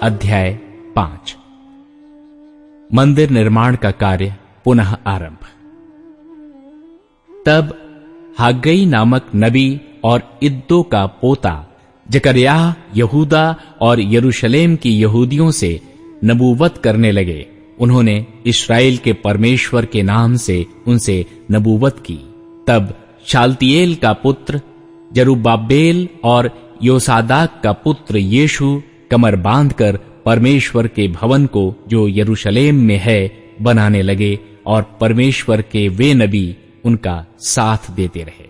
अध्याय 5। मंदिर निर्माण का कार्य पुनः आरंभ। तब हाग्गई नामक नबी और इद्दो का पोता जकर्याह यहूदा और यरूशलेम की यहूदियों से नबूवत करने लगे। उन्होंने इस्राएल के परमेश्वर के नाम से उनसे नबूवत की। तब शालतिएल का पुत्र जरुब्बाबेल और योसादाक का पुत्र यीशु कमर बांधकर परमेश्वर के भवन को जो यरूशलेम में है बनाने लगे, और परमेश्वर के वे नबी उनका साथ देते रहे।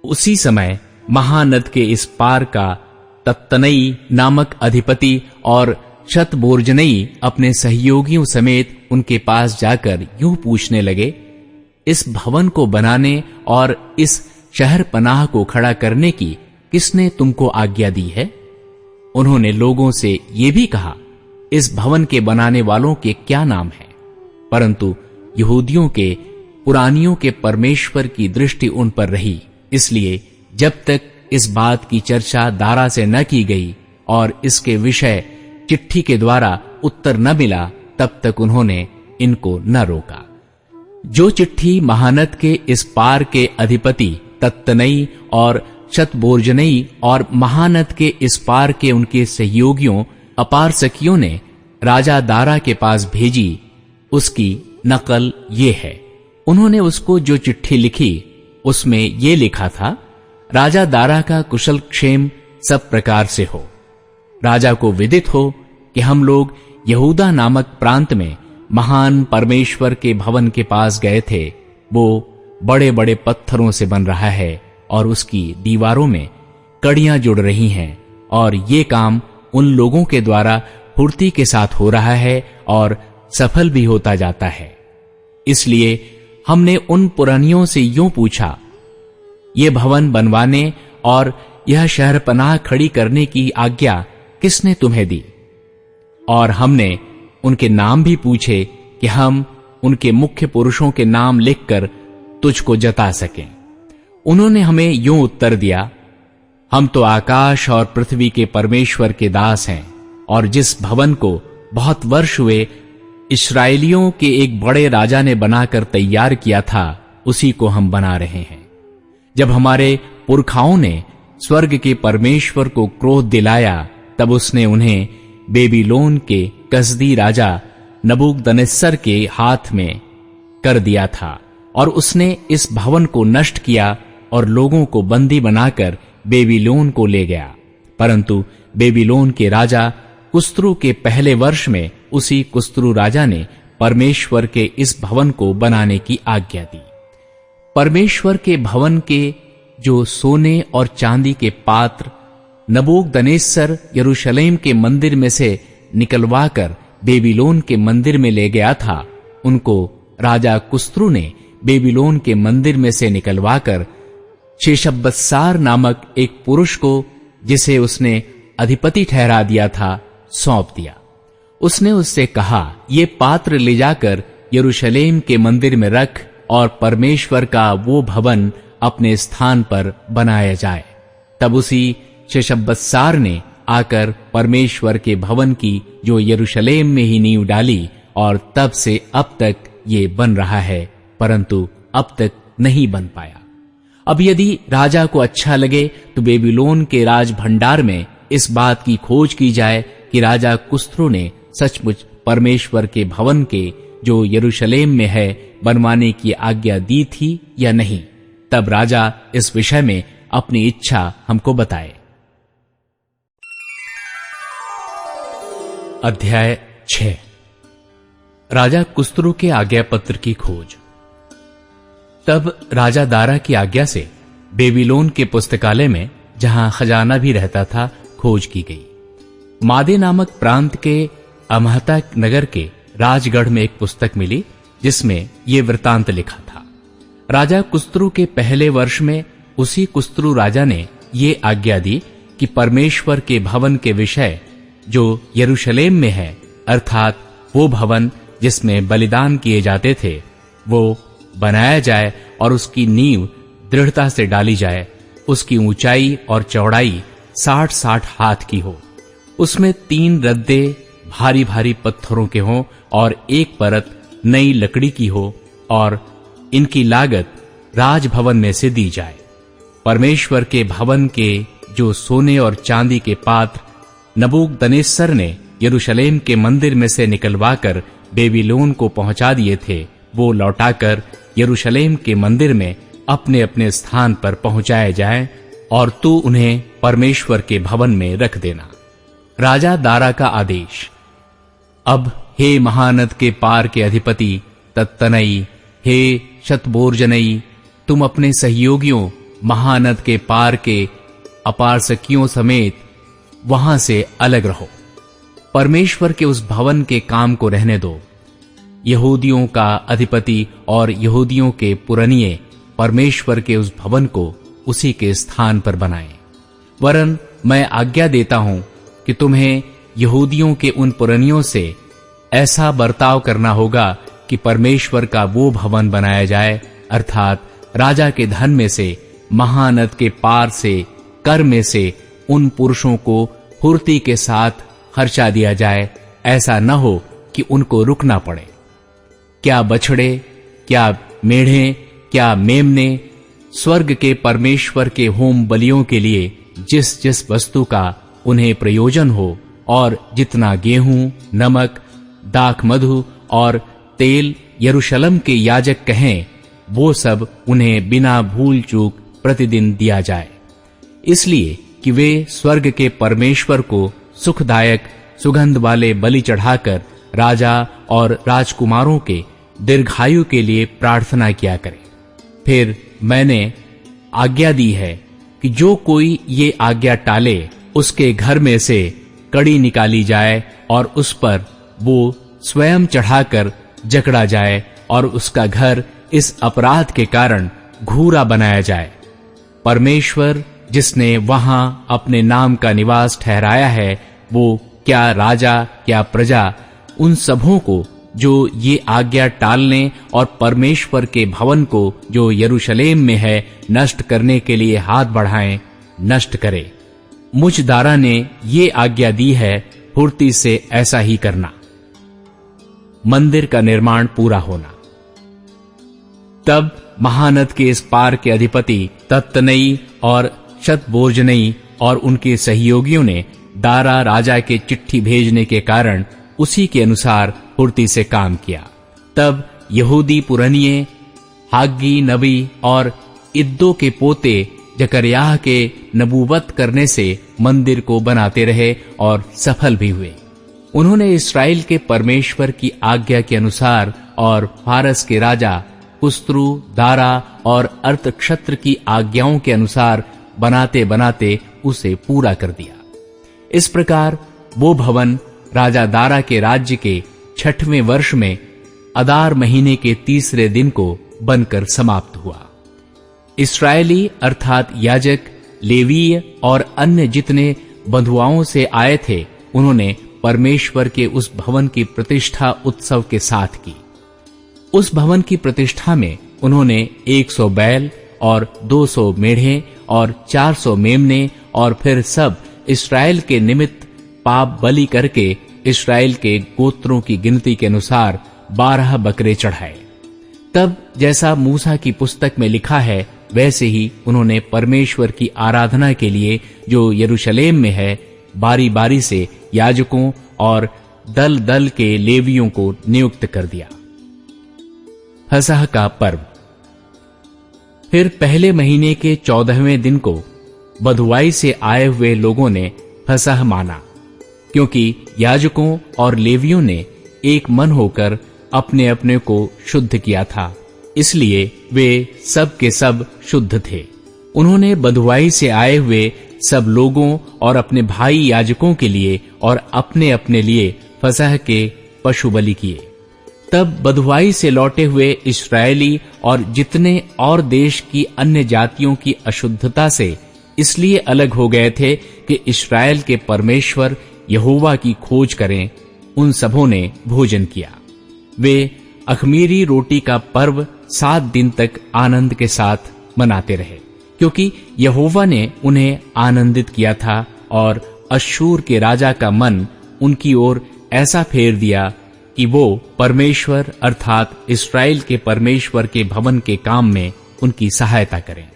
उसी समय महानद के इस पार का तत्तनई नामक अधिपति और शतबोर्जनई अपने सहयोगियों समेत उनके पास जाकर यूं पूछने लगे, इस भवन को बनाने और इस शहर पनाह को खड़ा करने की किसने तुमको आज्ञा दी है? उन्होंने लोगों से ये भी कहा, इस भवन के बनाने वालों के क्या नाम है? परंतु यहूदियों के पुरानियों के परमेश्वर की दृष्टि उन पर रही, इसलिए जब तक इस बात की चर्चा दारा से न की गई और इसके विषय चिट्ठी के द्वारा उत्तर न मिला, तब तक उन्होंने इनको न रोका। जो चिट्ठी महानद के इस पार के अधिपति तत्तनई और शतबोर्जनई और महानद के इस पार के उनके सहयोगियों अपारसकियों ने राजा दारा के पास भेजी, उसकी नकल ये है। उन्होंने उसको जो चिट्ठी लिखी उसमें ये लिखा था, राजा दारा का कुशल क्षेम सब प्रकार से हो। राजा को विदित हो कि हम लोग यहूदा नामक प्रांत में महान परमेश्वर के भवन के पास गए थे। वो बड़े बड़े पत्थरों से बन रहा है और उसकी दीवारों में कड़ियां जुड़ रही हैं, और ये काम उन लोगों के द्वारा फुर्ती के साथ हो रहा है और सफल भी होता जाता है। इसलिए हमने उन पुरानियों से यूं पूछा, ये भवन बनवाने और यह शहर पनाह खड़ी करने की आज्ञा किसने तुम्हें दी? और हमने उनके नाम भी पूछे कि हम उनके मुख्य पुरुषों के नाम लिखकर तुझको जता सकें। उन्होंने हमें यूं उत्तर दिया, हम तो आकाश और पृथ्वी के परमेश्वर के दास हैं, और जिस भवन को बहुत वर्ष हुए इस्राएलियों के एक बड़े राजा ने बनाकर तैयार किया था, उसी को हम बना रहे हैं। जब हमारे पुरखाओं ने स्वर्ग के परमेश्वर को क्रोध दिलाया, तब उसने उन्हें बेबीलोन के कसदी राजा नबूकदनेस्सर के हाथ में कर दिया था, और उसने इस भवन को नष्ट किया और लोगों को बंदी बनाकर बेबीलोन को ले गया। परंतु बेबीलोन के राजा कुस्रू के पहले वर्ष में उसी कुस्रू राजा ने परमेश्वर के इस भवन को बनाने की आज्ञा दी। परमेश्वर के भवन के जो सोने और चांदी के पात्र नबूकदनेस्सर यरूशलेम के मंदिर में से निकलवाकर बेबीलोन के मंदिर में ले गया था, उनको राजा कुस्रू ने बेबीलोन के मंदिर में से निकलवाकर शेशब्बत्सार नामक एक पुरुष को, जिसे उसने अधिपति ठहरा दिया था, सौंप दिया। उसने उससे कहा, ये पात्र ले जाकर यरूशलेम के मंदिर में रख और परमेश्वर का वो भवन अपने स्थान पर बनाया जाए। तब उसी शेशब्बत्सार ने आकर परमेश्वर के भवन की जो यरूशलेम में ही नींव डाली, और तब से अब तक ये बन रहा है, परंतु अब तक नहीं बन पाया। अब यदि राजा को अच्छा लगे तो बेबीलोन के राज भंडार में इस बात की खोज की जाए कि राजा कुस्रू ने सचमुच परमेश्वर के भवन के जो यरूशलेम में है बनवाने की आज्ञा दी थी या नहीं। तब राजा इस विषय में अपनी इच्छा हमको बताए। अध्याय 6। राजा कुस्रू के आज्ञा पत्र की खोज। तब राजा दारा की आज्ञा से बेबीलोन के पुस्तकालय में, जहां खजाना भी रहता था, खोज की गई। मादे नामक प्रांत के अमहता नगर के राजगढ़ में एक पुस्तक मिली, जिसमें ये वृतांत लिखा था। राजा कुस्रू के पहले वर्ष में उसी कुस्रू राजा ने ये आज्ञा दी कि परमेश्वर के भवन के विषय जो यरूशलेम में है, अर्थात वो भवन जिसमें बलिदान किए जाते थे, वो बनाया जाए और उसकी नींव दृढ़ता से डाली जाए। उसकी ऊंचाई और चौड़ाई 60-60 हाथ की हो, उसमें 3 रद्दे भारी भारी पत्थरों के हों और एक परत नई लकड़ी की हो, और इनकी लागत राजभवन में से दी जाए। परमेश्वर के भवन के जो सोने और चांदी के पात्र नबूकदनेस्सर ने यरूशलेम के मंदिर में से निकलवाकर बेबीलोन को पहुंचा दिए थे, वो लौटाकर यरूशलेम के मंदिर में अपने अपने स्थान पर पहुंचाए जाएं, और तू उन्हें परमेश्वर के भवन में रख देना। राजा दारा का आदेश। अब हे महानद के पार के अधिपति तत्तनई, हे शतबोर्जनई, तुम अपने सहयोगियों महानद के पार के अपारसकियों समेत वहां से अलग रहो। परमेश्वर के उस भवन के काम को रहने दो। यहूदियों का अधिपति और यहूदियों के पुरनिये परमेश्वर के उस भवन को उसी के स्थान पर बनाएं। वरन मैं आज्ञा देता हूं कि तुम्हें यहूदियों के उन पुरनियों से ऐसा बर्ताव करना होगा कि परमेश्वर का वो भवन बनाया जाए, अर्थात राजा के धन में से, महानद के पार से, कर में से उन पुरुषों को फुर्ती के साथ खर्चा दिया जाए। ऐसा न हो कि उनको रुकना पड़े। क्या बछड़े, क्या मेढ़े, क्या मेमने, स्वर्ग के परमेश्वर के होम बलियों के लिए जिस जिस वस्तु का उन्हें प्रयोजन हो, और जितना गेहूं, नमक, दाख मधु और तेल यरूशलेम के याजक कहें, वो सब उन्हें बिना भूल चूक प्रतिदिन दिया जाए, इसलिए कि वे स्वर्ग के परमेश्वर को सुखदायक सुगंध वाले बलि चढ़ाकर राजा और राजकुमारों के दीर्घायु के लिए प्रार्थना किया करें। फिर मैंने आज्ञा दी है कि जो कोई ये आज्ञा टाले, उसके घर में से कड़ी निकाली जाए और उस पर वो स्वयं चढ़ाकर जकड़ा जाए, और उसका घर इस अपराध के कारण घूरा बनाया जाए। परमेश्वर जिसने वहां अपने नाम का निवास ठहराया है, वो क्या राजा क्या प्रजा, उन सबों को जो ये आज्ञा टालने और परमेश्वर के भवन को जो यरूशलेम में है नष्ट करने के लिए हाथ बढ़ाएं, नष्ट करे। मुझ दारा ने ये आज्ञा दी है, फुर्ती से ऐसा ही करना। मंदिर का निर्माण पूरा होना। तब महानद के इस पार के अधिपति तत्तनई और शतबोर्जनई और उनके सहयोगियों ने दारा राजा के चिट्ठी भेजने के कारण उसी के अनुसार फुर्ती से काम किया। तब यहूदी पुरनिये हाग्गी नबी और इद्दो के पोते जकरयाह के नबूवत करने से मंदिर को बनाते रहे और सफल भी हुए। उन्होंने इस्राएल के परमेश्वर की आज्ञा के अनुसार और फारस के राजा कुस्त्रु, दारा और अर्थक्षत्र की आज्ञाओं के अनुसार बनाते बनाते उसे पूरा कर दिया। इस प्रकार वो भवन राजा दारा के राज्य के 6वें वर्ष में अदार महीने के 3 दिन को बनकर समाप्त हुआ। इस्राएली अर्थात याजक, लेवीय और अन्य जितने बंधुआओं से आए थे, उन्होंने परमेश्वर के उस भवन की प्रतिष्ठा उत्सव के साथ की। उस भवन की प्रतिष्ठा में उन्होंने 100 बैल और 200 मेढ़े और 400 मेमने और फिर सब इस्राएल के निमित्त पाप बलि करके इस्राएल के गोत्रों की गिनती के अनुसार 12 बकरे चढ़ाए। तब जैसा मूसा की पुस्तक में लिखा है, वैसे ही उन्होंने परमेश्वर की आराधना के लिए जो यरूशलेम में है, बारी बारी से याजकों और दल दल के लेवियों को नियुक्त कर दिया। फसह का पर्व। फिर पहले महीने के 14वें दिन को बधुआई से आए हुए लोगों ने फसह माना, क्योंकि याजकों और लेवियों ने एक मन होकर अपने अपने को शुद्ध किया था, इसलिए वे सब के सब शुद्ध थे। उन्होंने बधुआई से आए हुए सब लोगों और अपने भाई याजकों के लिए और अपने अपने लिए फसह के पशु बलि किए। तब बधुआई से लौटे हुए इस्राएली और जितने और देश की अन्य जातियों की अशुद्धता से इसलिए अलग हो गए थे कि इस्राएल के परमेश्वर यहोवा की खोज करें, उन सबों ने भोजन किया। वे अख़मीरी रोटी का पर्व 7 दिन तक आनंद के साथ मनाते रहे, क्योंकि यहोवा ने उन्हें आनंदित किया था और अश्शूर के राजा का मन उनकी ओर ऐसा फेर दिया कि वो परमेश्वर अर्थात इस्राएल के परमेश्वर के भवन के काम में उनकी सहायता करें।